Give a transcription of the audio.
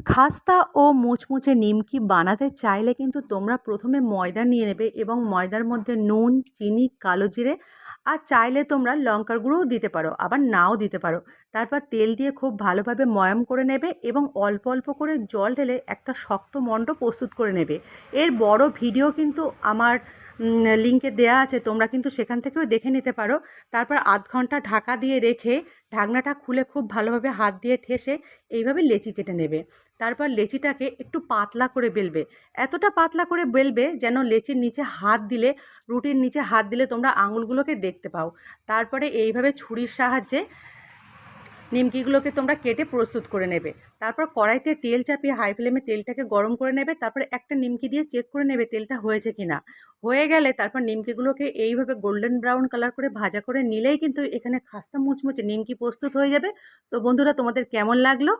খাস্তা ও মুচমুচে নিমকি বানাতে চাইলে কিন্তু তোমরা প্রথমে ময়দা নিয়ে নেবে এবং ময়দার মধ্যে নুন, চিনি, কালো জিরে আর চাইলে তোমরা লঙ্কার গুঁড়োও দিতে পারো, আবার নাও দিতে পারো। তারপর তেল দিয়ে খুব ভালোভাবে ময়াম করে নেবে এবং অল্প অল্প করে জল ঢেলে একটা শক্ত মণ্ড প্রস্তুত করে নেবে। এর বড় ভিডিও কিন্তু আমার লিঙ্কে দেয়া আছে, তোমরা কিন্তু সেখান থেকেও দেখে নিতে পারো। তারপর আধ ঘন্টা ঢাকা দিয়ে রেখে ঢাকনাটা খুলে খুব ভালোভাবে হাত দিয়ে ঠেসে এইভাবে লেচি কেটে নেবে। তারপর লেচিটাকে একটু পাতলা করে বেলবে, এতটা পাতলা করে বেলবে যেন লেচির নিচে হাত দিলে, রুটির নিচে হাত দিলে তোমরা আঙুলগুলোকে দেখতে পাও। তারপরে এইভাবে ছুরির সাহায্যে নিমকিগুলোকে তোমরা কেটে প্রস্তুত করে নেবে। তারপর কড়াইতে তেল চাপিয়ে হাই ফ্লেমে তেলটাকে গরম করে নেবে। তারপরে একটা নিমকি দিয়ে চেক করে নেবে তেলটা হয়েছে কিনা। হয়ে গেলে তারপর নিমকিগুলোকে এইভাবে গোল্ডেন ব্রাউন কালার করে ভাজা করে নিলেই কিন্তু এখানে খাস্তা মুচমুচে নিমকি প্রস্তুত হয়ে যাবে। তো বন্ধুরা, তোমাদের কেমন লাগলো?